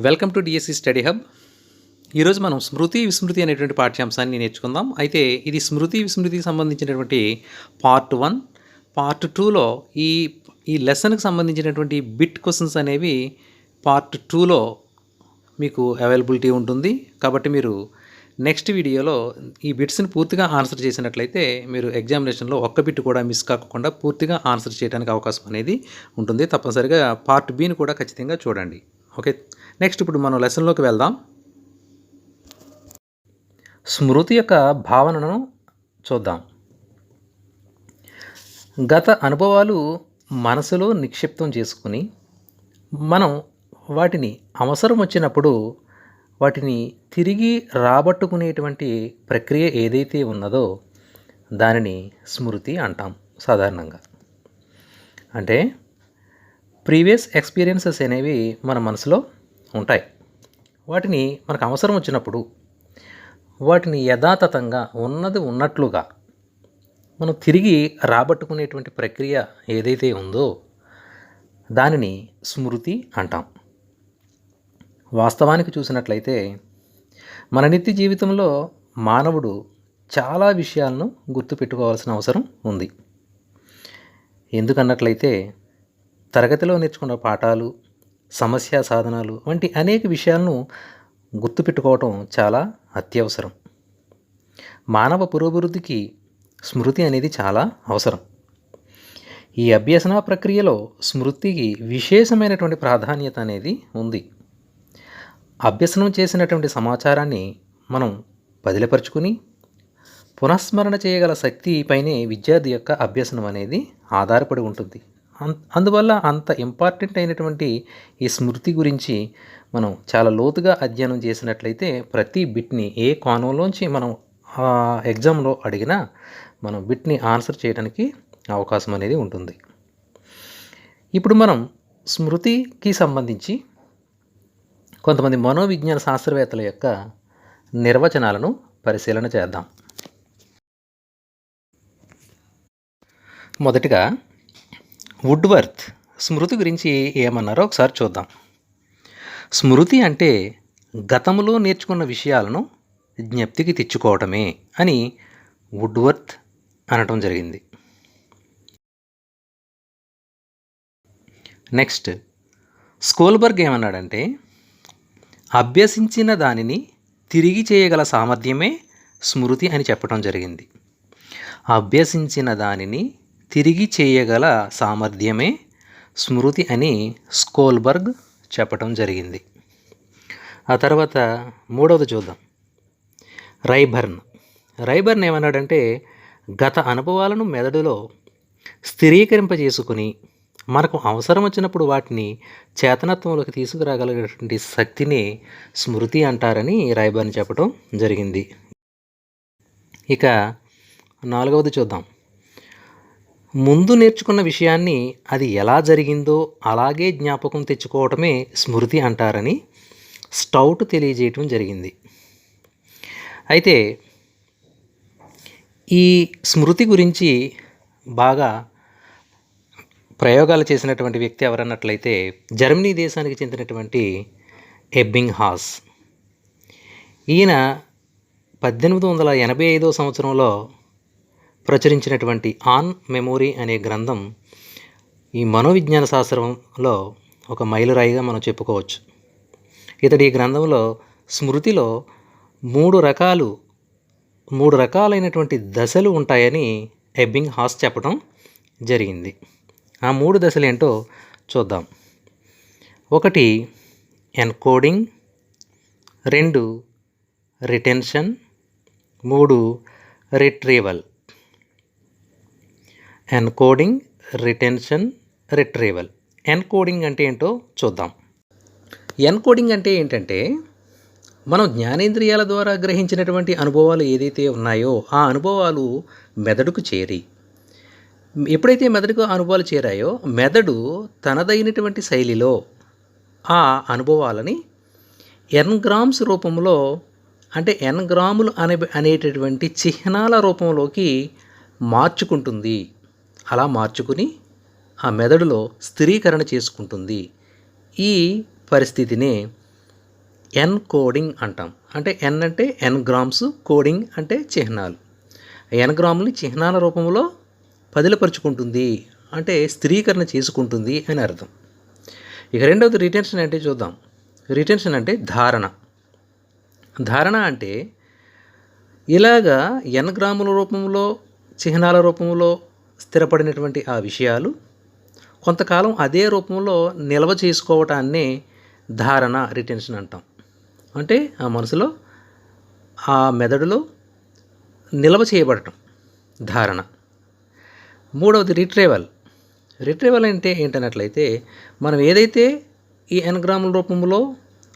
Welcome to DSC study hub. ఈరోజు మనం స్మృతి విస్మృతి అనేటువంటి పాఠ్యాంశాన్ని నేర్చుకుందాం. అయితే ఇది స్మృతి విస్మృతికి సంబంధించినటువంటి పార్ట్ 1. పార్ట్ 2లో ఈ ఈ లెసన్కి సంబంధించినటువంటి బిట్ క్వశ్చన్స్ అనేవి పార్ట్ 2లో మీకు అవైలబిలిటీ ఉంటుంది. కాబట్టి మీరు నెక్స్ట్ వీడియోలో ఈ బిట్స్ని పూర్తిగా ఆన్సర్ చేసినట్లయితే మీరు ఎగ్జామినేషన్లో ఒక్క బిట్ కూడా మిస్ కాకుండా పూర్తిగా ఆన్సర్ చేయడానికి అవకాశం అనేది ఉంటుంది. తప్పనిసరిగా పార్ట్ బిని కూడా ఖచ్చితంగా చూడండి. ఓకే, నెక్స్ట్ ఇప్పుడు మనం లెసన్లోకి వెళ్దాం. స్మృతి యొక్క భావనను చూద్దాం. గత అనుభవాలు మనసులో నిక్షిప్తం చేసుకుని మనం వాటిని అవసరం వచ్చినప్పుడు వాటిని తిరిగి రాబట్టుకునేటువంటి ప్రక్రియ ఏదైతే ఉన్నదో దానిని స్మృతి అంటాం సాధారణంగా. అంటే ప్రీవియస్ ఎక్స్పీరియన్సెస్ అనేవి మన మనసులో ఉంటాయి. వాటిని మనకు అవసరం వచ్చినప్పుడు వాటిని యథాతథంగా ఉన్నది ఉన్నట్లుగా మనం తిరిగి రాబట్టుకునేటువంటి ప్రక్రియ ఏదైతే ఉందో దానిని స్మృతి అంటాం. వాస్తవానికి చూసినట్లయితే మన నిత్య జీవితంలో మానవుడు చాలా విషయాలను గుర్తుపెట్టుకోవాల్సిన అవసరం ఉంది. ఎందుకన్నట్లయితే తరగతిలో నేర్చుకున్న పాఠాలు, సమస్య సాధనాలు వంటి అనేక విషయాలను గుర్తుపెట్టుకోవటం చాలా అత్యవసరం. మానవ పురోభివృద్ధికి స్మృతి అనేది చాలా అవసరం. ఈ అభ్యసన ప్రక్రియలో స్మృతికి విశేషమైనటువంటి ప్రాధాన్యత అనేది ఉంది. అభ్యసనం చేసినటువంటి సమాచారాన్ని మనం బదిలీపరుచుకుని పునఃస్మరణ చేయగల శక్తి పైనే విద్యార్థి యొక్క అభ్యసనం అనేది ఆధారపడి ఉంటుంది. అందువల్ల అంత ఇంపార్టెంట్ అయినటువంటి ఈ స్మృతి గురించి మనం చాలా లోతుగా అధ్యయనం చేసినట్లయితే ప్రతి బిట్ని ఏ కోణంలోంచి మనం ఎగ్జామ్లో అడిగినా మనం బిట్ని ఆన్సర్ చేయడానికి అవకాశం అనేది ఉంటుంది. ఇప్పుడు మనం స్మృతికి సంబంధించి కొంతమంది మనోవిజ్ఞాన శాస్త్రవేత్తల యొక్క నిర్వచనాలను పరిశీలన చేద్దాం. మొదటిగా వుడ్వర్త్ స్మృతి గురించి ఏమన్నారో ఒకసారి చూద్దాం. స్మృతి అంటే గతంలో నేర్చుకున్న విషయాలను జ్ఞప్తికి తెచ్చుకోవటమే అని వుడ్వర్త్ అనటం జరిగింది. నెక్స్ట్ స్కోల్బర్గ్ ఏమన్నాడంటే అభ్యసించిన దానిని తిరిగి చేయగల సామర్థ్యమే స్మృతి అని చెప్పడం జరిగింది. అభ్యసించిన దానిని తిరిగి చేయగల సామర్థ్యమే స్మృతి అని స్కోల్బర్గ్ చెప్పటం జరిగింది. ఆ తర్వాత మూడవది చూద్దాం. రైబర్న్ ఏమన్నాడంటే గత అనుభవాలను మెదడులో స్థిరీకరింపజేసుకుని మనకు అవసరం వచ్చినప్పుడు వాటిని చేతనత్వంలోకి తీసుకురాగలిగినటువంటి శక్తిని స్మృతి అంటారని రైబర్న్ చెప్పడం జరిగింది. ఇక నాలుగవది చూద్దాం. ముందు నేర్చుకున్న విషయాన్ని అది ఎలా జరిగిందో అలాగే జ్ఞాపకం తెచ్చుకోవటమే స్మృతి అంటారని స్టౌట్ తెలియజేయటం జరిగింది. అయితే ఈ స్మృతి గురించి బాగా ప్రయోగాలు చేసినటువంటి వ్యక్తి ఎవరన్నట్లయితే జర్మనీ దేశానికి చెందినటువంటి ఎబ్బింగ్హాస్. ఈయన 1885 సంవత్సరంలో ప్రచురించినటువంటి ఆన్ మెమోరీ అనే గ్రంథం ఈ మనోవిజ్ఞాన శాస్త్రంలో ఒక మైలురాయిగా మనం చెప్పుకోవచ్చు. ఇతడి ఈ గ్రంథంలో స్మృతిలో మూడు రకాలైనటువంటి దశలు ఉంటాయని ఎబ్బింగ్హాస్ చెప్పడం జరిగింది. ఆ మూడు దశలు ఏంటో చూద్దాం. 1 encoding, 2 retention, 3 retrieval. Encoding, retention, retrieval. Encoding అంటే ఏంటో చూద్దాం. ఎన్కోడింగ్ అంటే ఏంటంటే మనం జ్ఞానేంద్రియాల ద్వారా గ్రహించినటువంటి అనుభవాలు ఏదైతే ఉన్నాయో ఆ అనుభవాలు మెదడుకు చేరి ఎప్పుడైతే మెదడుకు అనుభవాలు చేరాయో మెదడు తనదైనటువంటి శైలిలో ఆ అనుభవాలని ఎన్గ్రామ్స్ రూపంలో అంటే ఎన్గ్రాములు అనేటటువంటి చిహ్నాల రూపంలోకి మార్చుకుంటుంది. అలా మార్చుకుని ఆ మెదడులో స్థిరీకరణ చేసుకుంటుంది. ఈ పరిస్థితిని ఎన్కోడింగ్ అంటాం. అంటే ఎన్ అంటే ఎన్గ్రామ్స్, కోడింగ్ అంటే చిహ్నాలు. ఎన్గ్రాములని చిహ్నాల రూపంలో పదిలపరుచుకుంటుంది, అంటే స్థిరీకరణ చేసుకుంటుంది అని అర్థం. ఇక రెండవది రిటెన్షన్ అంటే చూద్దాం. రిటెన్షన్ అంటే ధారణ. ధారణ అంటే ఇలాగా ఎన్గ్రాముల రూపంలో, చిహ్నాల రూపంలో స్థిరపడినటువంటి ఆ విషయాలు కొంతకాలం అదే రూపంలో నిల్వ చేసుకోవటాన్నే ధారణ, రిటెన్షన్ అంటాం. అంటే ఆ మనసులో, ఆ మెదడులో నిల్వ చేయబడటం ధారణ. మూడవది రిట్రీవల్. రిట్రీవల్ అంటే ఏంటన్నట్లయితే మనం ఏదైతే ఈ ఎన్గ్రాముల రూపంలో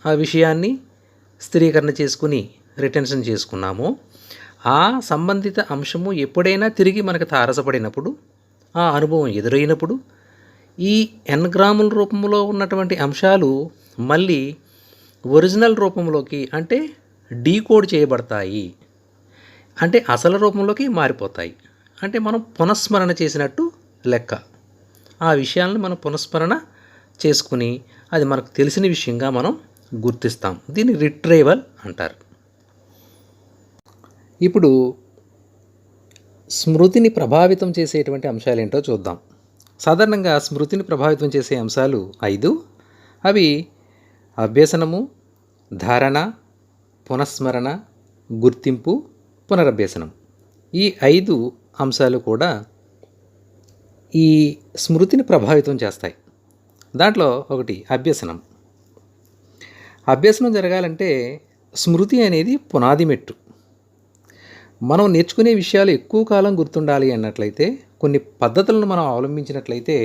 ఆ విషయాన్ని స్థిరీకరణ చేసుకుని రిటెన్షన్ చేసుకున్నామో ఆ సంబంధిత అంశము ఎప్పుడైనా తిరిగి మనకు తారసపడినప్పుడు, ఆ అనుభవం ఎదురైనప్పుడు ఈ ఎన్గ్రాముల రూపంలో ఉన్నటువంటి అంశాలు మళ్ళీ ఒరిజినల్ రూపంలోకి, అంటే డీకోడ్ చేయబడతాయి, అంటే అసలు రూపంలోకి మారిపోతాయి. అంటే మనం పునఃస్మరణ చేసినట్టు లెక్క. ఆ విషయాలను మనం పునఃస్మరణ చేసుకుని అది మనకు తెలిసిన విషయంగా మనం గుర్తిస్తాం. దీన్ని రిట్రీవల్ అంటారు. ఇప్పుడు స్మృతిని ప్రభావితం చేసేటువంటి అంశాలు ఏంటో చూద్దాం. సాధారణంగా స్మృతిని ప్రభావితం చేసే అంశాలు 5. అవి అభ్యసనము, ధారణ, పునఃస్మరణ, గుర్తింపు, పునరభ్యసనం. ఈ 5 అంశాలు కూడా ఈ స్మృతిని ప్రభావితం చేస్తాయి. దాంట్లో ఒకటి అభ్యసనం. అభ్యసనం జరగాలంటే స్మృతి అనేది పునాది మెట్టు. మనం నేర్చుకునే విషయాలు ఎక్కువ కాలం గుర్తుండాలి అన్నట్లయితే కొన్ని పద్ధతులను మనం అవలంబించినట్లయితే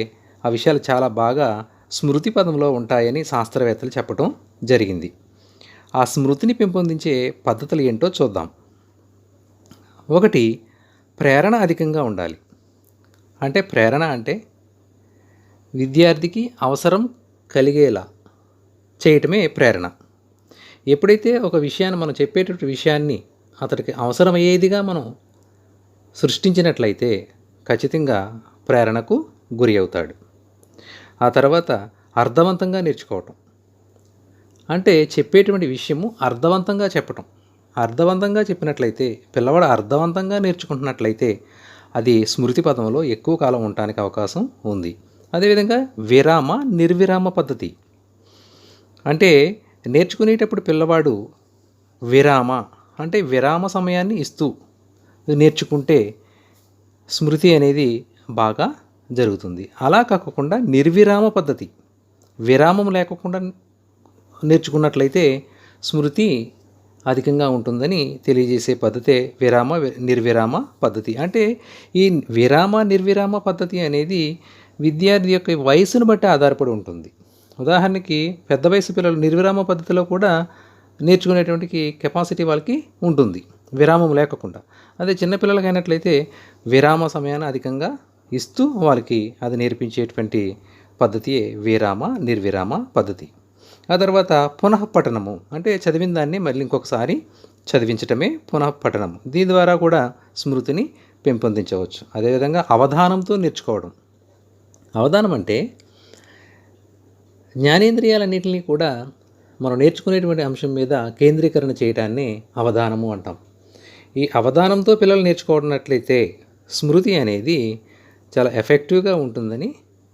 ఆ విషయాలు చాలా బాగా స్మృతి పదంలో ఉంటాయని శాస్త్రవేత్తలు చెప్పడం జరిగింది. ఆ స్మృతిని పెంపొందించే పద్ధతులు ఏంటో చూద్దాం. ఒకటి, ప్రేరణ అధికంగా ఉండాలి. అంటే ప్రేరణ అంటే విద్యార్థికి అవసరం కలిగేలా చేయటమే ప్రేరణ. ఎప్పుడైతే ఒక విషయాన్ని, మనం చెప్పేటటువంటి విషయాన్ని అతడికి అవసరమయ్యేదిగా మనం సృష్టించినట్లయితే ఖచ్చితంగా ప్రేరణకు గురి అవుతాడు. ఆ తర్వాత అర్థవంతంగా నేర్చుకోవటం. అంటే చెప్పేటువంటి విషయము అర్థవంతంగా చెప్పటం. అర్థవంతంగా చెప్పినట్లయితే, పిల్లవాడు అర్థవంతంగా నేర్చుకుంటున్నట్లయితే అది స్మృతి పదంలో ఎక్కువ కాలం ఉండటానికి అవకాశం ఉంది. అదేవిధంగా విరామ, నిర్విరామ పద్ధతి. అంటే నేర్చుకునేటప్పుడు పిల్లవాడు విరామ, అంటే విరామ సమయాన్ని ఇస్తూ నేర్చుకుంటే స్మృతి అనేది బాగా జరుగుతుంది. అలా కాకుండా నిర్విరామ పద్ధతి, విరామం లేకుండా నేర్చుకున్నట్లయితే స్మృతి అధికంగా ఉంటుందని తెలియజేసే పద్ధతే విరామ నిర్విరామ పద్ధతి. అంటే ఈ విరామ నిర్విరామ పద్ధతి అనేది విద్యార్థి యొక్క వయసును బట్టి ఆధారపడి ఉంటుంది. ఉదాహరణకి పెద్ద వయసు పిల్లలు నిర్విరామ పద్ధతిలో కూడా నేర్చుకునేటువంటి కెపాసిటీ వాళ్ళకి ఉంటుంది, విరామం లేకుండా. అదే చిన్నపిల్లలకి అయినట్లయితే విరామ సమయాన్ని అధికంగా ఇస్తూ వాళ్ళకి అది నేర్పించేటువంటి పద్ధతియే విరామ నిర్విరామ పద్ధతి. ఆ తర్వాత పునఃపఠనము, అంటే చదివిన దాన్ని మళ్ళీ ఇంకొకసారి చదివించటమే పునఃపఠనం. దీని ద్వారా కూడా స్మృతిని పెంపొందించవచ్చు. అదేవిధంగా అవధానంతో నేర్చుకోవడం. అవధానం అంటే జ్ఞానేంద్రియాలన్నింటినీ కూడా మనం నేర్చుకునేటువంటి అంశం మీద కేంద్రీకరణ చేయడాన్ని అవధానము అంటాం. ఈ అవధానంతో పిల్లలు నేర్చుకోవడనట్లయితే స్మృతి అనేది చాలా ఎఫెక్టివ్గా ఉంటుందని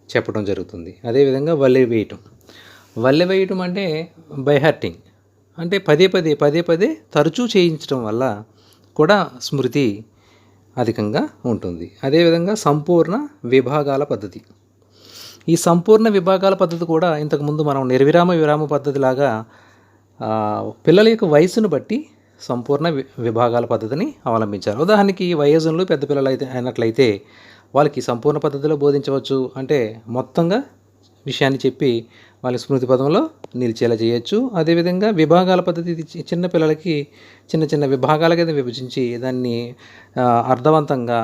చెప్పడం జరుగుతుంది. అదేవిధంగా వల్లె వేయటం. వల్లె వేయటం అంటే బై హార్టింగ్, అంటే పదే పదే తరచూ చేయించడం వల్ల కూడా స్మృతి అధికంగా ఉంటుంది. అదేవిధంగా సంపూర్ణ విభాగాల పద్ధతి. ఈ సంపూర్ణ విభాగాల పద్ధతి కూడా ఇంతకుముందు మనం నిర్విరామ విరామ పద్ధతిలాగా పిల్లల యొక్క వయసును బట్టి సంపూర్ణ విభాగాల పద్ధతిని అవలంబించారు. ఉదాహరణకి వయోజనులు పెద్ద పిల్లలు అయినట్లయితే వాళ్ళకి సంపూర్ణ పద్ధతిలో బోధించవచ్చు. అంటే మొత్తంగా విషయాన్ని చెప్పి వాళ్ళ స్మృతి పదంలో నిలిచేలా చేయొచ్చు. అదేవిధంగా విభాగాల పద్ధతి చిన్న పిల్లలకి చిన్న విభాగాల కింద విభజించి దాన్ని అర్థవంతంగా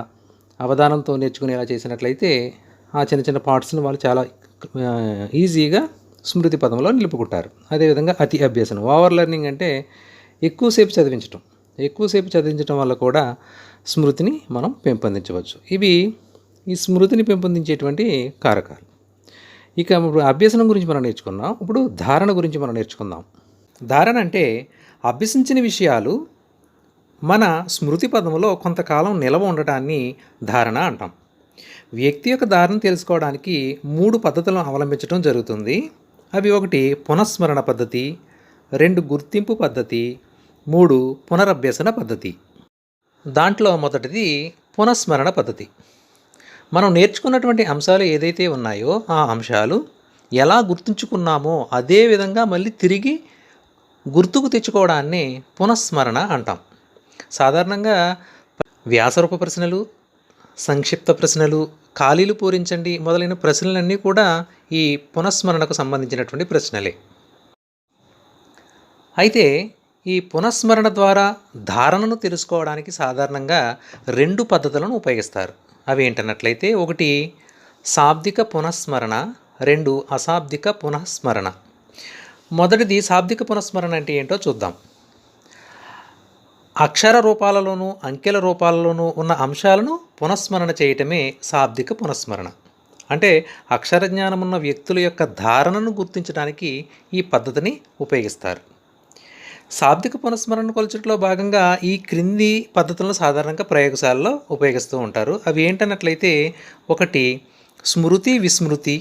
అవధానంతో నేర్చుకునేలా చేసినట్లయితే ఆ చిన్న పార్ట్స్ని వాళ్ళు చాలా ఈజీగా స్మృతి పదంలో నిలుపుకుంటారు. అదేవిధంగా అతి అభ్యసనం, ఓవర్ లెర్నింగ్ అంటే ఎక్కువసేపు చదివించడం వల్ల కూడా స్మృతిని మనం పెంపొందించవచ్చు. ఇవి ఈ స్మృతిని పెంపొందించేటువంటి కారకాలు. ఇక ఇప్పుడు అభ్యసనం గురించి మనం నేర్చుకున్నాం. ఇప్పుడు ధారణ గురించి మనం నేర్చుకుందాం. ధారణ అంటే అభ్యసించిన విషయాలు మన స్మృతి పదంలో కొంతకాలం నిలవ ఉండటాన్ని ధారణ అంటాం. వ్యక్తి యొక్క ధారణ తెలుసుకోవడానికి 3 పద్ధతులను అవలంబించడం జరుగుతుంది. అవి 1 పునఃస్మరణ పద్ధతి, 2 గుర్తింపు పద్ధతి, 3 పునరభ్యసన పద్ధతి. దాంట్లో మొదటిది పునఃస్మరణ పద్ధతి. మనం నేర్చుకున్నటువంటి అంశాలు ఏదైతే ఉన్నాయో ఆ అంశాలు ఎలా గుర్తుంచుకున్నామో అదే విధంగా మళ్ళీ తిరిగి గుర్తుకు తెచ్చుకోవడాన్ని పునఃస్మరణ అంటాం. సాధారణంగా వ్యాసరూప ప్రశ్నలు, సంక్షిప్త ప్రశ్నలు, ఖాళీలు పూరించండి మొదలైన ప్రశ్నలన్నీ కూడా ఈ పునఃస్మరణకు సంబంధించినటువంటి ప్రశ్నలే. అయితే ఈ పునఃస్మరణ ద్వారా ధారణను తెలుసుకోవడానికి సాధారణంగా 2 పద్ధతులను ఉపయోగిస్తారు. అవి ఏంటన్నట్లయితే 1 శాబ్దిక పునఃస్మరణ, 2 అశాబ్దిక పునఃస్మరణ. మొదటిది శాబ్దిక పునఃస్మరణ అంటే ఏంటో చూద్దాం. అక్షర రూపాలలోనూ అంకెల రూపాలలోనూ ఉన్న అంశాలను పునఃస్మరణ చేయటమే శాబ్దిక పునఃస్మరణ. అంటే అక్షర జ్ఞానం ఉన్న వ్యక్తుల యొక్క ధారణను గుర్తించడానికి ఈ పద్ధతిని ఉపయోగిస్తారు. శాబ్దిక పునఃస్మరణ కొలచట్లో భాగంగా ఈ క్రింది పద్ధతులను సాధారణంగా ప్రయోగశాలలో ఉపయోగిస్తూ ఉంటారు. అవి ఏంటన్నట్లయితే 1 స్మృతి విస్మృతి,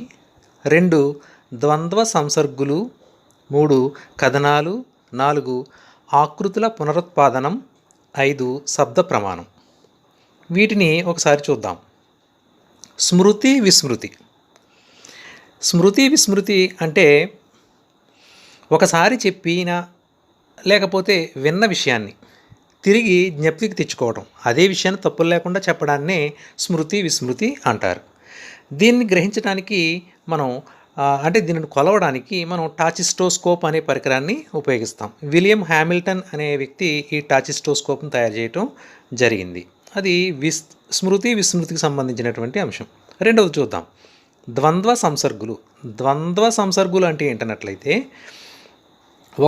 2 ద్వంద్వ సంసర్గులు, 3 కథనాలు, 4 ఆకృతుల పునరుత్పాదనం, 5 శబ్ద ప్రమాణం. వీటిని ఒకసారి చూద్దాం. స్మృతి విస్మృతి. స్మృతి విస్మృతి అంటే ఒకసారి చెప్పిన లేకపోతే విన్న విషయాన్ని తిరిగి జ్ఞప్తికి తెచ్చుకోవడం, అదే విషయాన్ని తప్పులు లేకుండా చెప్పడాన్నే స్మృతి విస్మృతి అంటారు. దీన్ని గ్రహించడానికి మనం అంటే దీనిని కొలవడానికి మనం టాచిస్టోస్కోప్ అనే పరికరాన్ని ఉపయోగిస్తాం. విలియం హ్యామిల్టన్ అనే వ్యక్తి ఈ టాచిస్టోస్కోప్ను తయారు చేయటం జరిగింది. అది స్మృతి విస్మృతికి సంబంధించినటువంటి అంశం. రెండవది చూద్దాం, ద్వంద్వ సంసర్గులు. ద్వంద్వ సంసర్గులు అంటే ఏంటన్నట్లయితే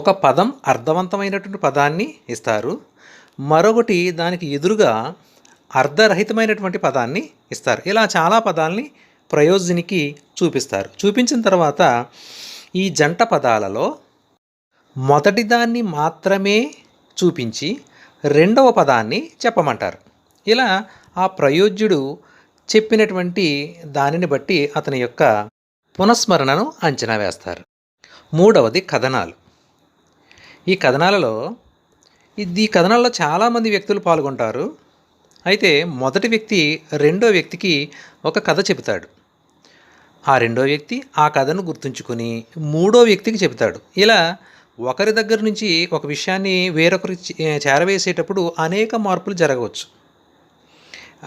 ఒక పదం అర్థవంతమైనటువంటి పదాన్ని ఇస్తారు, మరొకటి దానికి ఎదురుగా అర్ధరహితమైనటువంటి పదాన్ని ఇస్తారు. ఇలా చాలా పదాలని ప్రయోజనికి చూపిస్తారు. చూపించిన తర్వాత ఈ జంట పదాలలో మొదటి దాన్ని మాత్రమే చూపించి రెండవ పదాన్ని చెప్పమంటారు. ఇలా ఆ ప్రయోజ్యుడు చెప్పినటువంటి దానిని బట్టి అతని యొక్క పునఃస్మరణను అంచనా వేస్తారు. మూడవది కథనాలు. ఈ కథనాలలో చాలామంది వ్యక్తులు పాల్గొంటారు. అయితే మొదటి వ్యక్తి రెండో వ్యక్తికి ఒక కథ చెబుతాడు. ఆ రెండో వ్యక్తి ఆ కథను గుర్తుంచుకొని మూడో వ్యక్తికి చెబుతాడు. ఇలా ఒకరి దగ్గర నుంచి ఒక విషయాన్ని వేరొకరికి చేరవేసేటప్పుడు అనేక మార్పులు జరగవచ్చు.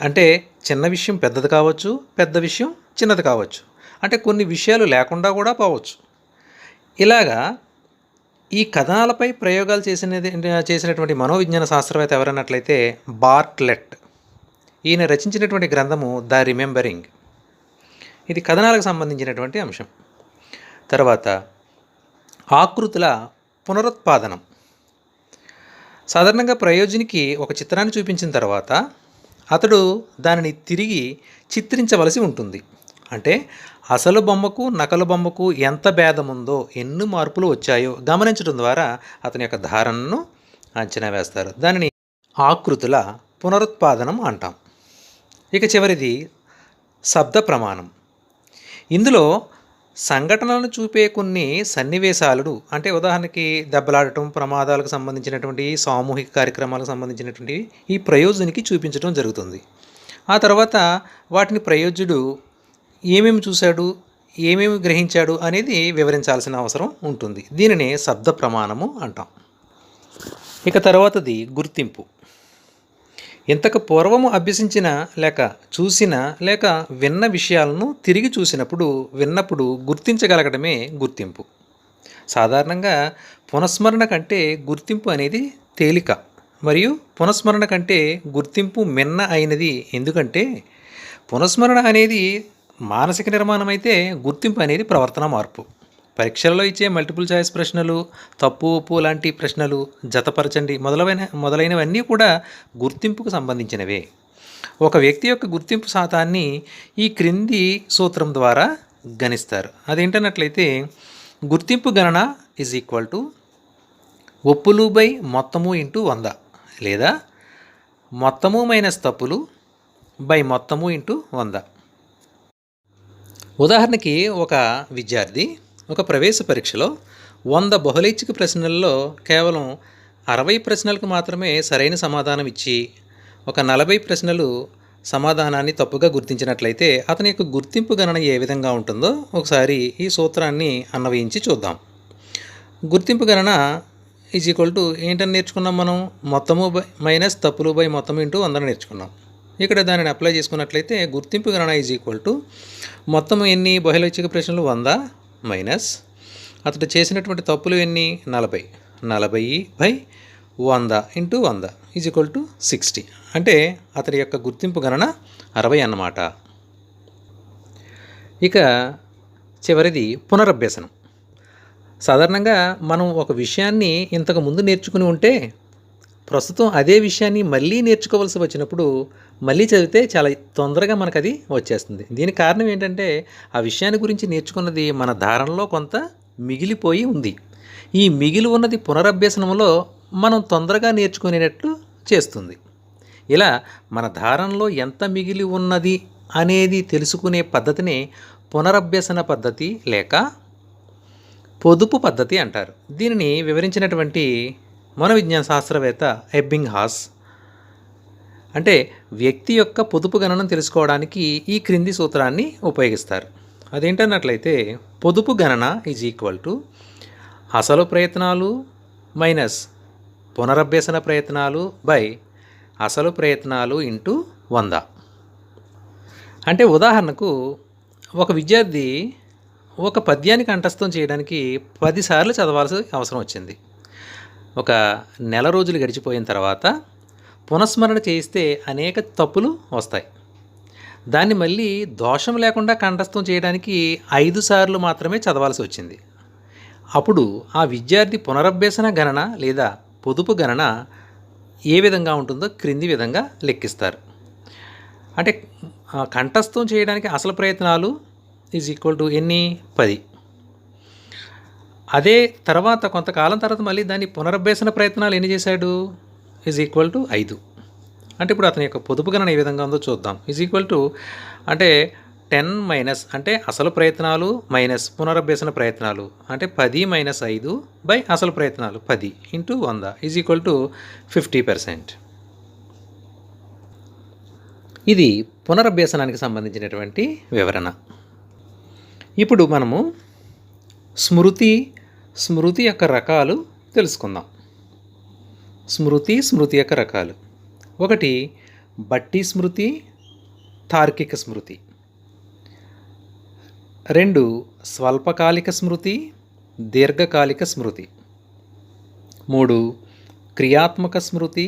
అంటే చిన్న విషయం పెద్దది కావచ్చు, పెద్ద విషయం చిన్నది కావచ్చు. అంటే కొన్ని విషయాలు లేకుండా కూడా పోవచ్చు. ఇలాగా ఈ కథనాలపై ప్రయోగాలు చేసినటువంటి మనోవిజ్ఞాన శాస్త్రవేత్త ఎవరన్నట్లయితే బార్ట్లెట్. ఈయన రచించినటువంటి గ్రంథము ద రిమెంబరింగ్. ఇది కథనాలకు సంబంధించినటువంటి అంశం. తర్వాత ఆకృతుల పునరుత్పాదనం. సాధారణంగా ప్రయోజనికి ఒక చిత్రాన్ని చూపించిన తర్వాత అతడు దానిని తిరిగి చిత్రించవలసి ఉంటుంది. అంటే అసలు బొమ్మకు నకలు బొమ్మకు ఎంత భేదం ఉందో, ఎన్ని మార్పులు వచ్చాయో గమనించడం ద్వారా అతని యొక్క ధారణను అంచనా వేస్తారు. దానిని ఆకృతుల పునరుత్పాదనం అంటాం. ఇక చివరిది శబ్ద ప్రమాణం. ఇందులో సంఘటనలను చూపే కొన్ని సన్నివేశాలు, అంటే ఉదాహరణకి దెబ్బలాడటం, ప్రమాదాలకు సంబంధించినటువంటి సామూహిక కార్యక్రమాలకు సంబంధించినటువంటి ఈ ప్రయోజనికి చూపించడం జరుగుతుంది. ఆ తర్వాత వాటిని ప్రయోజ్యుడు ఏమేమి చూశాడు, ఏమేమి గ్రహించాడు అనేది వివరించాల్సిన అవసరం ఉంటుంది. దీనినే శబ్ద ప్రమాణము అంటాం. ఇక తర్వాతది గుర్తింపు. ఇంతకు పూర్వము అభ్యసించిన లేక చూసిన లేక విన్న విషయాలను తిరిగి విన్నప్పుడు గుర్తించగలగడమే గుర్తింపు. సాధారణంగా పునఃస్మరణ కంటే గుర్తింపు అనేది తేలిక, మరియు పునఃస్మరణ కంటే గుర్తింపు మిన్న అయినది. ఎందుకంటే పునఃస్మరణ అనేది మానసిక నిర్మాణం అయితే గుర్తింపు అనేది ప్రవర్తన మార్పు. పరీక్షల్లో ఇచ్చే మల్టిపుల్ చాయిస్ ప్రశ్నలు, తప్పు ఒప్పు లాంటి ప్రశ్నలు, జతపరచండి మొదలైనవన్నీ కూడా గుర్తింపుకు సంబంధించినవే. ఒక వ్యక్తి యొక్క గుర్తింపు శాతాన్ని ఈ క్రింది సూత్రం ద్వారా గణిస్తారు. అదేంటన్నట్లయితే గుర్తింపు గణన ఈజ్ ఈక్వల్ టు ఒప్పులు బై మొత్తము ఇంటూ 100 లేదా మొత్తము మైనస్ తప్పులు బై మొత్తము ఇంటూ 100. ఉదాహరణకి ఒక విద్యార్థి ఒక ప్రవేశ పరీక్షలో 100 బహుళైచ్ఛిక ప్రశ్నల్లో కేవలం 60 ప్రశ్నలకు మాత్రమే సరైన సమాధానం ఇచ్చి ఒక 40 ప్రశ్నలు సమాధానాన్ని తప్పుగా గుర్తించినట్లయితే అతని యొక్క గుర్తింపు గణన ఏ విధంగా ఉంటుందో ఒకసారి ఈ సూత్రాన్ని అన్వయించి చూద్దాం. గుర్తింపు గణన ఈజ్ ఈక్వల్ టు ఏంటని నేర్చుకున్నాం మనం? మొత్తము మైనస్ తప్పులు బై మొత్తము ఇంటూ 100 నేర్చుకున్నాం. ఇక్కడ దానిని అప్లై చేసుకున్నట్లయితే గుర్తింపు గణన ఈజ్ ఈక్వల్ టు మొత్తము ఎన్ని బహుళైచ్ఛిక ప్రశ్నలు 100 మైనస్ అతడు చేసినటువంటి తప్పులు ఎన్ని 40 by 100 into 100 is equal to 60. అంటే అతని యొక్క గుర్తింపు గణన 60 అన్నమాట. ఇక చివరిది పునరభ్యసనం. సాధారణంగా మనం ఒక విషయాన్ని ఇంతకు ముందు నేర్చుకుని ఉంటే ప్రస్తుతం అదే విషయాన్ని మళ్ళీ నేర్చుకోవాల్సి వచ్చినప్పుడు మళ్ళీ చదివితే చాలా తొందరగా మనకు అది వచ్చేస్తుంది. దీనికి కారణం ఏంటంటే ఆ విషయాన్ని గురించి నేర్చుకున్నది మన ధారణలో కొంత మిగిలిపోయి ఉంది. ఈ మిగిలి ఉన్నది పునరభ్యసనంలో మనం తొందరగా నేర్చుకునేటట్లు చేస్తుంది. ఇలా మన ధారణలో ఎంత మిగిలి ఉన్నది అనేది తెలుసుకునే పద్ధతిని పునరభ్యసన పద్ధతి లేక పొదుపు పద్ధతి అంటారు. దీనిని వివరించినటువంటి మనోవిజ్ఞాన శాస్త్రవేత్త ఎబ్బింగ్హాస్ అంటే వ్యక్తి యొక్క పొదుపు గణనను తెలుసుకోవడానికి ఈ క్రింది సూత్రాన్ని ఉపయోగిస్తారు. అదేంటన్నట్లయితే పొదుపు గణన ఈజ్ ఈక్వల్ టు అసలు ప్రయత్నాలు మైనస్ పునరభ్యసన ప్రయత్నాలు బై అసలు ప్రయత్నాలు ఇంటూ 100. అంటే ఉదాహరణకు ఒక విద్యార్థి ఒక పద్యాన్ని కంఠస్థం చేయడానికి 10 సార్లు చదవాల్సిన అవసరం వచ్చింది. ఒక నెల రోజులు గడిచిపోయిన తర్వాత పునఃస్మరణ చేయిస్తే అనేక తప్పులు వస్తాయి. దాన్ని మళ్ళీ దోషం లేకుండా కంఠస్థం చేయడానికి 5 సార్లు మాత్రమే చదవాల్సి వచ్చింది. అప్పుడు ఆ విద్యార్థి పునరభ్యసన గణన లేదా పొదుపు గణన ఏ విధంగా ఉంటుందో క్రింది విధంగా లెక్కిస్తారు. అంటే కంఠస్థం చేయడానికి అసలు ప్రయత్నాలు ఈజ్ ఈక్వల్ టు ఎన్ని 10. అదే తర్వాత కొంతకాలం తర్వాత మళ్ళీ దాన్ని పునరభ్యసన ప్రయత్నాలు ఎన్ని చేశాడు ఈజ్ ఈక్వల్ టు 5. అంటే ఇప్పుడు అతని యొక్క పొదుపు గణన ఏ విధంగా ఉందో చూద్దాం. ఈజ్ ఈక్వల్ టు అంటే 10 మైనస్ అంటే అసలు ప్రయత్నాలు మైనస్ పునరభ్యసన ప్రయత్నాలు అంటే 10 మైనస్ 5 బై అసలు ప్రయత్నాలు 10 ఇంటూ 100 ఈజ్ ఈక్వల్ టు 50%. ఇది పునరభ్యసనానికి సంబంధించినటువంటి వివరణ. ఇప్పుడు మనము స్మృతి యొక్క రకాలు తెలుసుకుందాం. స్మృతి యొక్క రకాలు. 1 బట్టి స్మృతి, తార్కిక స్మృతి. 2 స్వల్పకాలిక స్మృతి, దీర్ఘకాలిక స్మృతి. 3 క్రియాత్మక స్మృతి,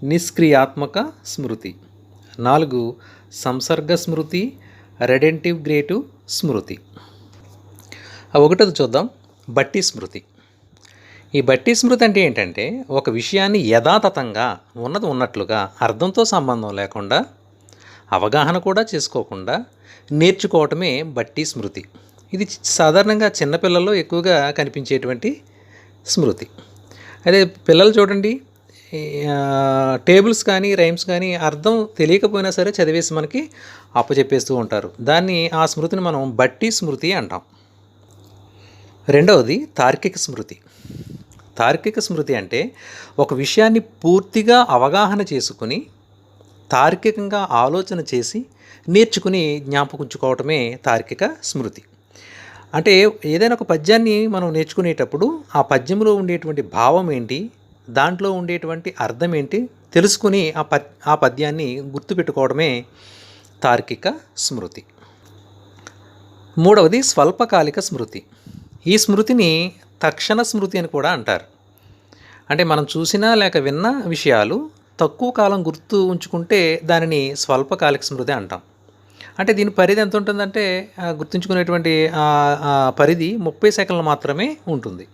నిష్క్రియాత్మక స్మృతి. 4 సంసర్గ స్మృతి, రెడెంటిగ్రేటివ్ స్మృతి. ఒకటది చూద్దాం, బట్టి స్మృతి. ఈ బట్టి స్మృతి అంటే ఏంటంటే ఒక విషయాన్ని యథాతథంగా ఉన్నది ఉన్నట్లుగా అర్థంతో సంబంధం లేకుండా అవగాహన కూడా చేసుకోకుండా నేర్చుకోవటమే బట్టి స్మృతి. ఇది సాధారణంగా చిన్నపిల్లల్లో ఎక్కువగా కనిపించేటువంటి స్మృతి. అదే పిల్లలు చూడండి, టేబుల్స్ కానీ రైమ్స్ కానీ అర్థం తెలియకపోయినా సరే చదివేసి మనకి అప్పచెప్పేస్తూ ఉంటారు. ఆ స్మృతిని మనం బట్టి స్మృతి అంటాం. 2వది తార్కిక స్మృతి. తార్కిక స్మృతి అంటే ఒక విషయాన్ని పూర్తిగా అవగాహన చేసుకుని తార్కికంగా ఆలోచన చేసి నేర్చుకుని జ్ఞాపకుంచుకోవటమే తార్కిక స్మృతి. అంటే ఏదైనా ఒక పద్యాన్ని మనం నేర్చుకునేటప్పుడు ఆ పద్యంలో ఉండేటువంటి భావం ఏంటి, దాంట్లో ఉండేటువంటి అర్థం ఏంటి తెలుసుకుని ఆ పద్యాన్ని గుర్తుపెట్టుకోవడమే తార్కిక స్మృతి. 3వది స్వల్పకాలిక స్మృతి. ఈ స్మృతిని తక్షణ స్మృతి అని కూడా అంటారు. అంటే మనం చూసినా లేక విన్న విషయాలు తక్కువ కాలం గుర్తు ఉంచుకుంటే దానిని స్వల్పకాలిక స్మృతి అంటాం. అంటే దీని పరిధి ఎంత ఉంటుందంటే గుర్తుంచుకునేటువంటి పరిధి 30 సెకండ్లు మాత్రమే ఉంటుంది.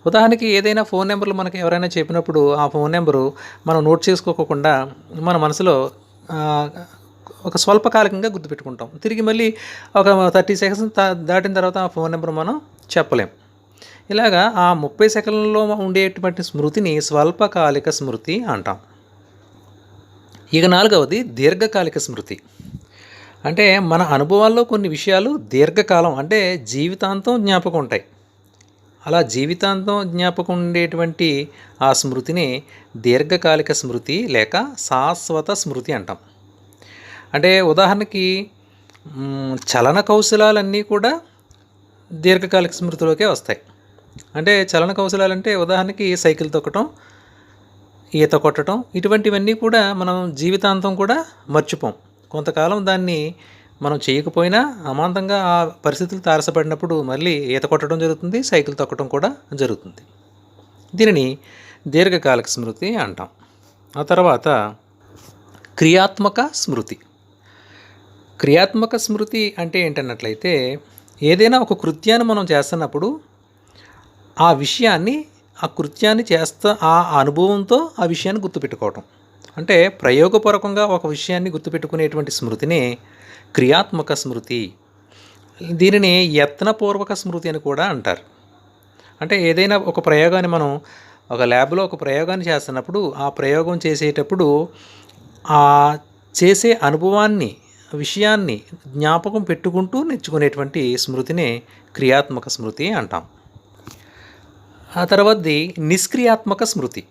ఉదాహరణకి ఏదైనా ఫోన్ నెంబర్లు మనకి ఎవరైనా చెప్పినప్పుడు ఆ ఫోన్ నెంబరు మనం నోట్ చేసుకోకుండా మన మనసులో ఒక స్వల్పకాలికంగా గుర్తుపెట్టుకుంటాం. తిరిగి మళ్ళీ ఒక 30 సెకండ్స్ దాటిన తర్వాత ఆ ఫోన్ నెంబర్ మనం చెప్పలేం. ఇలాగా ఆ 30 సెకన్లలో ఉండేటువంటి స్మృతిని స్వల్పకాలిక స్మృతి అంటాం. ఇక 4వది దీర్ఘకాలిక స్మృతి. అంటే మన అనుభవాల్లో కొన్ని విషయాలు దీర్ఘకాలం అంటే జీవితాంతం జ్ఞాపకం ఉంటాయి. అలా జీవితాంతం జ్ఞాపకం ఉండేటువంటి ఆ స్మృతిని దీర్ఘకాలిక స్మృతి లేక శాశ్వత స్మృతి అంటాం. అంటే ఉదాహరణకి చలన కౌశలాలన్నీ కూడా దీర్ఘకాలిక స్మృతిలోకే వస్తాయి. అంటే చలన కౌశలాలంటే ఉదాహరణకి సైకిల్ తొక్కటం, ఈత కొట్టడం, ఇటువంటివన్నీ కూడా మనం జీవితాంతం కూడా మర్చిపోం. కొంతకాలం దాన్ని మనం చేయకపోయినా అమాంతంగా ఆ పరిస్థితులు తారసపడినప్పుడు మళ్ళీ ఈత కొట్టడం జరుగుతుంది, సైకిల్ తొక్కడం కూడా జరుగుతుంది. దీనిని దీర్ఘకాలిక స్మృతి అంటాం. ఆ తర్వాత క్రియాత్మక స్మృతి. క్రియాత్మక స్మృతి అంటే ఏంటన్నట్లయితే ఏదైనా ఒక కృత్యాన్ని మనం చేస్తున్నప్పుడు ఆ విషయాన్ని ఆ కృత్యాన్ని ఆ అనుభవంతో ఆ విషయాన్ని గుర్తుపెట్టుకోవటం. అంటే ప్రయోగపూర్వకంగా ఒక విషయాన్ని గుర్తుపెట్టుకునేటువంటి స్మృతిని క్రియాత్మక స్మృతి. దీనిని యత్నపూర్వక స్మృతి అని కూడా అంటారు. అంటే ఏదైనా ఒక ప్రయోగాన్ని మనం ఒక ల్యాబ్లో ఒక ప్రయోగాన్ని చేస్తున్నప్పుడు ఆ ప్రయోగం చేసేటప్పుడు ఆ చేసే అనుభవాన్ని విషయాన్ని జ్ఞాపకం పెట్టుకుంటూ నేర్చుకునేటువంటి స్మృతిని క్రియాత్మక స్మృతి అంటాం. ఆ తర్వాతది నిష్క్రియాత్మక స్మృతి.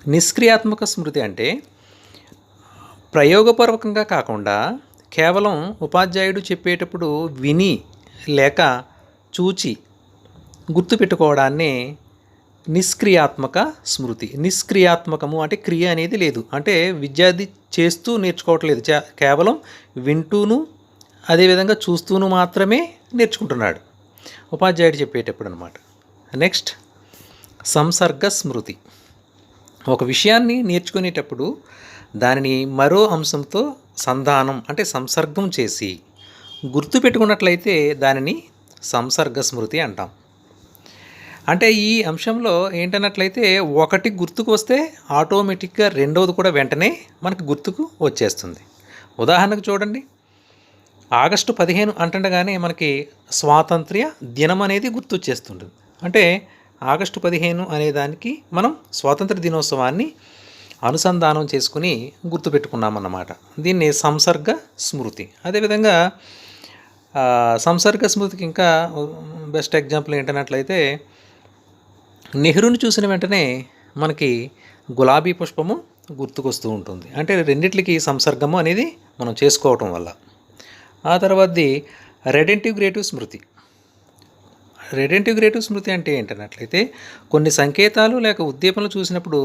నిష్క్రియాత్మక స్మృతి అంటే ప్రయోగపూర్వకంగా కాకుండా కేవలం ఉపాధ్యాయుడు చెప్పేటప్పుడు విని లేక చూచి గుర్తుపెట్టుకోవడాన్ని నిష్క్రియాత్మక స్మృతి. నిష్క్రియాత్మకము అంటే క్రియ అనేది లేదు. అంటే విద్యార్థి చేస్తూ నేర్చుకోవట్లేదు, కేవలం వింటూను అదేవిధంగా చూస్తూను మాత్రమే నేర్చుకుంటున్నాడు ఉపాధ్యాయుడు చెప్పేటప్పుడు అన్నమాట. నెక్స్ట్ సంసర్గ స్మృతి. ఒక విషయాన్ని నేర్చుకునేటప్పుడు దానిని మరో అంశంతో సంధానం అంటే సంసర్గం చేసి గుర్తుపెట్టుకున్నట్లయితే దానిని సంసర్గ స్మృతి అంటాం. అంటే ఈ అంశంలో ఏంటన్నట్లయితే ఒకటి గుర్తుకు వస్తే ఆటోమేటిక్గా రెండవది కూడా వెంటనే మనకు గుర్తుకు వచ్చేస్తుంది. ఉదాహరణకు చూడండి, ఆగస్టు 15 అంటుండగానే మనకి స్వాతంత్ర్య దినం అనేది గుర్తొచ్చేస్తుంటుంది. అంటే ఆగస్టు 15 అనేదానికి మనం స్వాతంత్ర దినోత్సవాన్ని అనుసంధానం చేసుకుని గుర్తుపెట్టుకున్నామన్నమాట. దీన్ని సంసర్గ స్మృతి. అదేవిధంగా సంసర్గ స్మృతికి ఇంకా బెస్ట్ ఎగ్జాంపుల్ ఏంటన్నట్లయితే నెహ్రూని చూసిన వెంటనే మనకి గులాబీ పుష్పము గుర్తుకొస్తూ ఉంటుంది. అంటే రెండిట్లకి సంసర్గము అనేది మనం చేసుకోవటం వల్ల. ఆ తర్వాతది రెడెంటిగ్రేటివ్ స్మృతి. రెడెంటిగ్రేటివ్ స్మృతి అంటే ఏంటన్నట్లయితే కొన్ని సంకేతాలు లేక ఉద్దీపనలు చూసినప్పుడు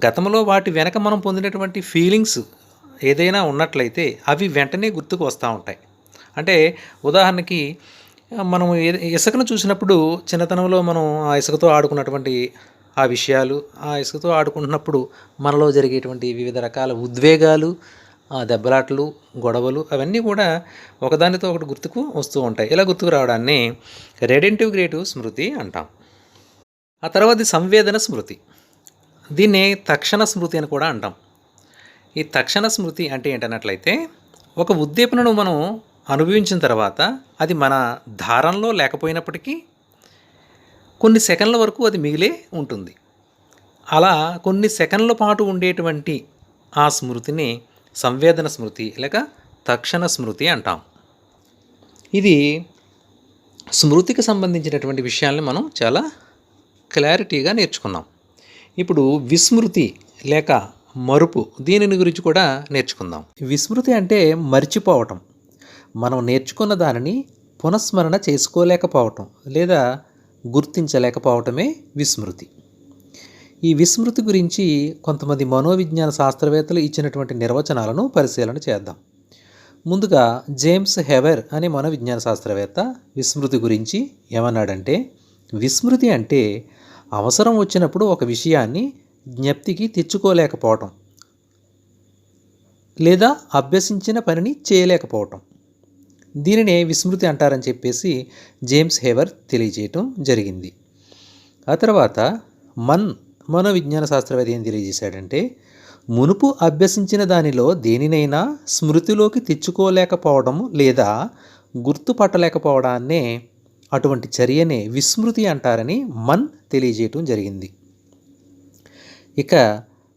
గతంలో వాటి వెనక మనం పొందినటువంటి ఫీలింగ్స్ ఏదైనా ఉన్నట్లయితే అవి వెంటనే గుర్తుకు వస్తూ ఉంటాయి. అంటే ఉదాహరణకి మనం ఇసుకను చూసినప్పుడు చిన్నతనంలో మనం ఆ ఇసుకతో ఆడుకున్నటువంటి ఆ విషయాలు, ఆ ఇసుకతో ఆడుకుంటున్నప్పుడు మనలో జరిగేటువంటి వివిధ రకాల ఉద్వేగాలు, దెబ్బలాటలు, గొడవలు అవన్నీ కూడా ఒకదానితో ఒకటి గుర్తుకు వస్తూ ఉంటాయి. ఇలా గుర్తుకు రావడాన్ని రెడెంటిగ్రేటివ్ స్మృతి అంటాం. ఆ తర్వాత సంవేదన స్మృతి. దీన్ని తక్షణ స్మృతి అని కూడా అంటాం. ఈ తక్షణ స్మృతి అంటే ఏంటన్నట్లయితే ఒక ఉద్దీపనను మనం అనుభవించిన తర్వాత అది మన ధారంలో లేకపోయినప్పటికీ కొన్ని సెకన్ల వరకు అది మిగిలే ఉంటుంది. అలా కొన్ని సెకన్ల పాటు ఉండేటువంటి ఆ స్మృతిని సంవేదన స్మృతి లేక తక్షణ స్మృతి అంటాం. ఇది స్మృతికి సంబంధించినటువంటి విషయాల్ని మనం చాలా క్లారిటీగా నేర్చుకున్నాం. ఇప్పుడు విస్మృతి లేక మరుపు, దీనిని గురించి కూడా నేర్చుకుందాం. విస్మృతి అంటే మర్చిపోవటం, మనం నేర్చుకున్న దానిని పునఃస్మరణ చేసుకోలేకపోవటం లేదా గుర్తించలేకపోవటమే విస్మృతి. ఈ విస్మృతి గురించి కొంతమంది మనోవిజ్ఞాన శాస్త్రవేత్తలు ఇచ్చినటువంటి నిర్వచనాలను పరిశీలన చేద్దాం. ముందుగా జేమ్స్ హెవెర్ అనే మనోవిజ్ఞాన శాస్త్రవేత్త విస్మృతి గురించి ఏమన్నాడంటే, విస్మృతి అంటే అవసరం వచ్చినప్పుడు ఒక విషయాన్ని జ్ఞప్తికి తెచ్చుకోలేకపోవటం లేదా అభ్యసించిన పనిని చేయలేకపోవటం, దీనినే విస్మృతి అంటారని చెప్పేసి జేమ్స్ హెవెర్ తెలియజేయటం జరిగింది. ఆ తర్వాత మనోవిజ్ఞాన శాస్త్రవేత్త ఏం తెలియజేశాడంటే, మునుపు అభ్యసించిన దానిలో దేనినైనా స్మృతిలోకి తెచ్చుకోలేకపోవడం లేదా గుర్తుపట్టలేకపోవడాన్నే అటువంటి చర్యనే విస్మృతి అంటారని మన్ తెలియజేయటం జరిగింది. ఇక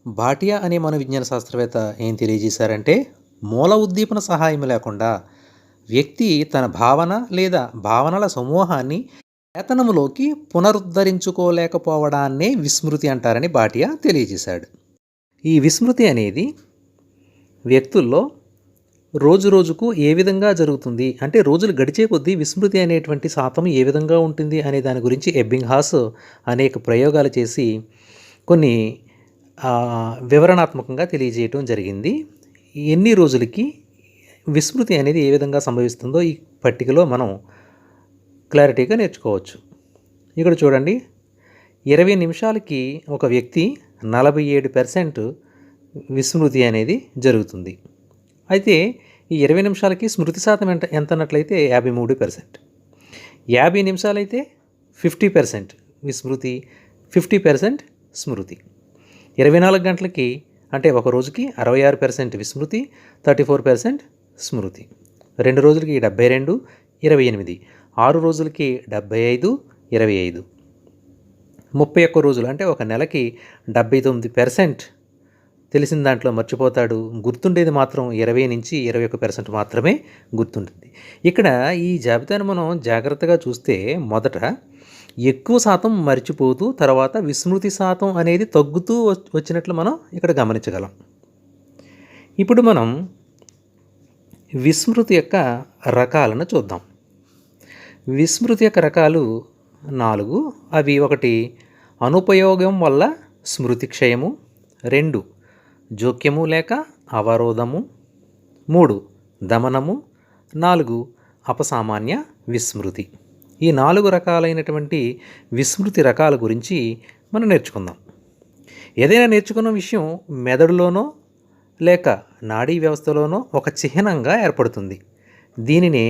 భాటియా అనే మనోవిజ్ఞాన శాస్త్రవేత్త ఏం తెలియజేశారంటే, మూల ఉద్దీపన సహాయం లేకుండా వ్యక్తి తన భావన లేదా భావనల సమూహాన్ని చేతనములోకి పునరుద్ధరించుకోలేకపోవడాన్నే విస్మృతి అంటారని భాటియా తెలియజేశాడు. ఈ విస్మృతి అనేది వ్యక్తుల్లో రోజు రోజుకు ఏ విధంగా జరుగుతుంది, అంటే రోజులు గడిచే కొద్దీ విస్మృతి అనేటువంటి శాతం ఏ విధంగా ఉంటుంది అనే దాని గురించి ఎబ్బింగ్హాస్ అనేక ప్రయోగాలు చేసి కొన్ని వివరణాత్మకంగా తెలియజేయటం జరిగింది. ఎన్ని రోజులకి విస్మృతి అనేది ఏ విధంగా సంభవిస్తుందో ఈ పట్టికలో మనం క్లారిటీగా నేర్చుకోవచ్చు. ఇక్కడ చూడండి, 20 నిమిషాలకి ఒక వ్యక్తి 47% విస్మృతి అనేది జరుగుతుంది. అయితే ఈ 20 నిమిషాలకి స్మృతి శాతం ఎంత అన్నట్లయితే 53%. 50 నిమిషాలైతే 50% విస్మృతి, 50% స్మృతి. 24 గంటలకి అంటే ఒక రోజుకి 66% విస్మృతి, 34% స్మృతి. 2 రోజులకి 72, 28. 6 రోజులకి 75, 25. 31 రోజులు అంటే ఒక నెలకి 79% తెలిసిన దాంట్లో మర్చిపోతాడు. గుర్తుండేది మాత్రం 20 నుంచి 21% మాత్రమే గుర్తుంటుంది. ఇక్కడ ఈ జాబితాను మనం జాగ్రత్తగా చూస్తే మొదట ఎక్కువ శాతం మర్చిపోతూ తర్వాత విస్మృతి శాతం అనేది తగ్గుతూ వచ్చినట్లు మనం ఇక్కడ గమనించగలం. ఇప్పుడు మనం విస్మృతి యొక్క రకాలను చూద్దాం. విస్మృతి యొక్క రకాలు 4. అవి: 1 అనుపయోగం వల్ల స్మృతి క్షయము, 2 జోక్యము లేక అవరోధము, 3 దమనము, 4 అపసామాన్య విస్మృతి. ఈ 4 రకాలైనటువంటి విస్మృతి రకాల గురించి మనం నేర్చుకుందాం. ఏదైనా నేర్చుకున్న విషయం మెదడులోనో లేక నాడీ వ్యవస్థలోనో ఒక చిహ్నంగా ఏర్పడుతుంది. దీనినే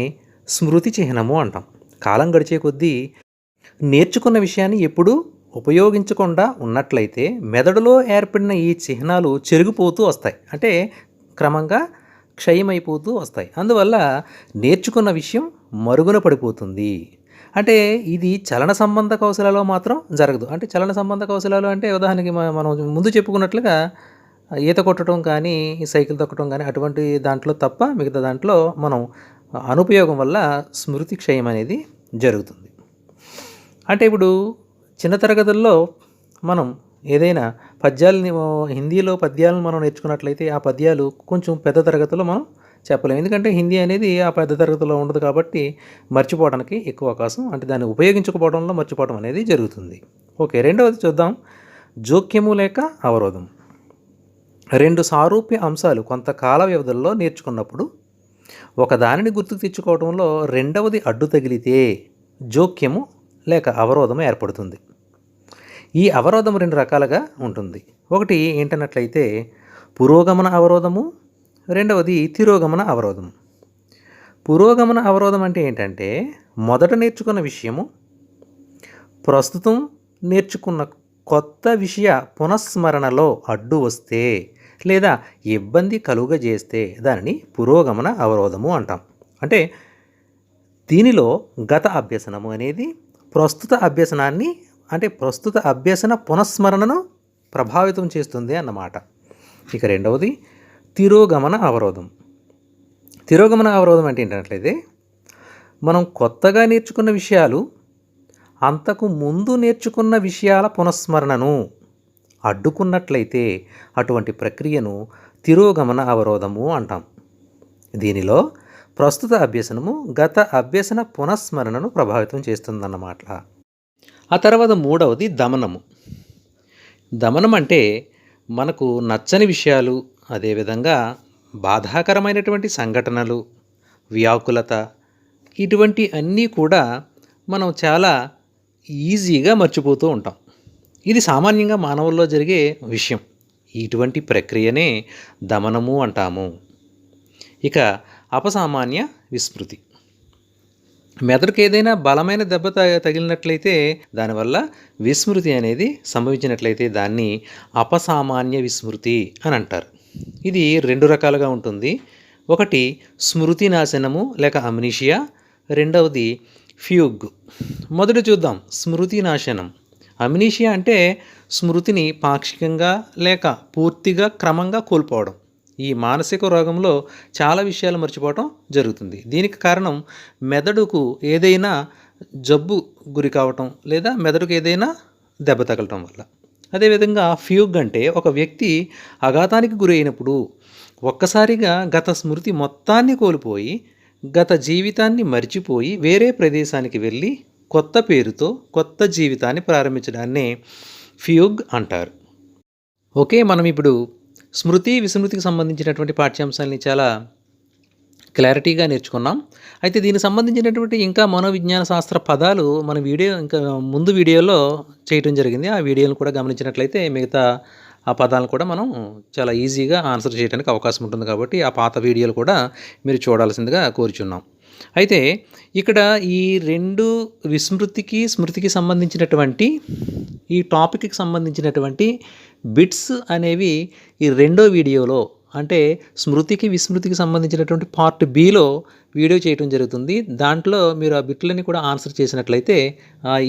స్మృతి చిహ్నము అంటాం. కాలం గడిచే కొద్దీ నేర్చుకున్న విషయాన్ని ఎప్పుడూ ఉపయోగించకుండా ఉన్నట్లయితే మెదడులో ఏర్పడిన ఈ చిహ్నాలు చెరిగిపోతూ వస్తాయి, అంటే క్రమంగా క్షయమైపోతూ వస్తాయి. అందువల్ల నేర్చుకున్న విషయం మరుగున పడిపోతుంది. అంటే ఇది చలన సంబంధ కౌశలాల్లో మాత్రం జరగదు. అంటే చలన సంబంధ కౌశలాలు అంటే ఉదాహరణకి మనం ముందు చెప్పుకున్నట్లుగా ఈత కొట్టడం కానీ సైకిల్ తొక్కడం కానీ అటువంటి దాంట్లో తప్ప మిగతా దాంట్లో మనం అనుపయోగం వల్ల స్మృతి క్షయం అనేది జరుగుతుంది. అంటే ఇప్పుడు చిన్న తరగతుల్లో మనం ఏదైనా పద్యాలని హిందీలో పద్యాలను మనం నేర్చుకున్నట్లయితే ఆ పద్యాలు కొంచెం పెద్ద తరగతిలో మనం చెప్పలేము. ఎందుకంటే హిందీ అనేది ఆ పెద్ద తరగతిలో ఉండదు కాబట్టి మర్చిపోవడానికి ఎక్కువ అవకాశం, అంటే దాన్ని ఉపయోగించకపోవడంలో మర్చిపోవడం అనేది జరుగుతుంది. ఓకే, రెండవది చూద్దాం. జోక్యము లేక అవరోధం. 2 సారూప్య అంశాలు కొంతకాల వ్యవధిలో నేర్చుకున్నప్పుడు ఒకదానిని గుర్తుకు తెచ్చుకోవడంలో రెండవది అడ్డు తగిలితే జోక్యము లేక అవరోధం ఏర్పడుతుంది. ఈ అవరోధం 2 రకాలుగా ఉంటుంది. ఒకటి ఏంటన్నట్లయితే పురోగమన అవరోధము, రెండవది తిరోగమన అవరోధం. పురోగమన అవరోధం అంటే ఏంటంటే మొదట నేర్చుకున్న విషయము ప్రస్తుతం నేర్చుకున్న కొత్త విషయ పునఃస్మరణలో అడ్డు వస్తే లేదా ఇబ్బంది కలుగజేస్తే దానిని పురోగమన అవరోధము అంటాం. అంటే దీనిలో గత అభ్యసనము అనేది ప్రస్తుత అభ్యసనాన్ని, అంటే ప్రస్తుత అభ్యసన పునఃస్మరణను ప్రభావితం చేస్తుంది అన్నమాట. ఇక రెండవది తిరోగమన అవరోధం. తిరోగమన అవరోధం అంటే ఏంటంటే మనం కొత్తగా నేర్చుకున్న విషయాలు అంతకు ముందు నేర్చుకున్న విషయాల పునఃస్మరణను అడ్డుకున్నట్లయితే అటువంటి ప్రక్రియను తిరోగమన అవరోధము అంటాం. దీనిలో ప్రస్తుత అభ్యసనము గత అభ్యసన పునఃస్మరణను ప్రభావితం చేస్తుందన్నమాట. ఆ తర్వాత మూడవది దమనము. దమనం అంటే మనకు నచ్చని విషయాలు, అదేవిధంగా బాధాకరమైనటువంటి సంఘటనలు, వ్యాకులత, ఇటువంటి అన్నీ కూడా మనం చాలా ఈజీగా మర్చిపోతూ ఉంటాం. ఇది సామాన్యంగా మానవుల్లో జరిగే విషయం. ఇటువంటి ప్రక్రియనే దమనము అంటాము. ఇక అపసామాన్య విస్మృతి. మెదడుకు ఏదైనా బలమైన దెబ్బ తగిలినట్లయితే దానివల్ల విస్మృతి అనేది సంభవించినట్లయితే దాన్ని అపసామాన్య విస్మృతి అని అంటారు. ఇది 2 రకాలుగా ఉంటుంది. ఒకటి స్మృతి నాశనము లేక అమ్నీషియా, రెండవది ఫ్యూగ్. మొదట చూద్దాం స్మృతి నాశనం. అమ్నీషియా అంటే స్మృతిని పాక్షికంగా లేక పూర్తిగా క్రమంగా కోల్పోవడం. ఈ మానసిక రోగంలో చాలా విషయాలు మర్చిపోవడం జరుగుతుంది. దీనికి కారణం మెదడుకు ఏదైనా జబ్బు గురి కావటం లేదా మెదడుకు ఏదైనా దెబ్బ తగలటం వల్ల. అదేవిధంగా ఫ్యూగ్ అంటే ఒక వ్యక్తి ఆఘాతానికి గురి అయినప్పుడు ఒక్కసారిగా గత స్మృతి మొత్తాన్ని కోల్పోయి గత జీవితాన్ని మర్చిపోయి వేరే ప్రదేశానికి వెళ్ళి కొత్త పేరుతో కొత్త జీవితాన్ని ప్రారంభించడాన్నే ఫ్యూగ్ అంటారు. ఓకే, మనం ఇప్పుడు స్మృతి విస్మృతికి సంబంధించినటువంటి పాఠ్యాంశాలని చాలా క్లారిటీగా నేర్చుకున్నాం. అయితే దీనికి సంబంధించినటువంటి ఇంకా మనోవిజ్ఞాన శాస్త్ర పదాలు మన ఇంకా ముందు వీడియోలో చేయటం జరిగింది. ఆ వీడియోలను కూడా గమనించినట్లయితే మిగతా ఆ పదాలను కూడా మనం చాలా ఈజీగా ఆన్సర్ చేయడానికి అవకాశం ఉంటుంది. కాబట్టి ఆ పాత వీడియోలు కూడా మీరు చూడాల్సిందిగా కోరుచున్నాం. అయితే ఇక్కడ ఈ రెండు విస్మృతికి స్మృతికి సంబంధించినటువంటి ఈ టాపిక్కి సంబంధించినటువంటి బిట్స్ అనేవి ఈ రెండో వీడియోలో అంటే స్మృతికి విస్మృతికి సంబంధించినటువంటి పార్ట్ బిలో వీడియో చేయడం జరుగుతుంది. దాంట్లో మీరు ఆ బిట్లని కూడా ఆన్సర్ చేసినట్లయితే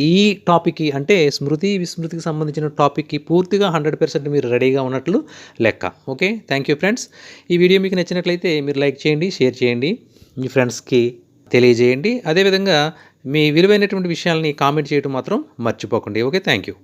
ఈ టాపిక్కి అంటే స్మృతి విస్మృతికి సంబంధించిన టాపిక్కి పూర్తిగా 100% మీరు రెడీగా ఉన్నట్లు లెక్క. Okay, thank you friends. ఈ వీడియో మీకు నచ్చినట్లయితే మీరు లైక్ చేయండి, షేర్ చేయండి, మీ ఫ్రెండ్స్కి తెలియజేయండి. అదేవిధంగా మీ విలువైనటువంటి విషయాలని కామెంట్ చేయడం మాత్రం మర్చిపోకండి. Okay, thank you.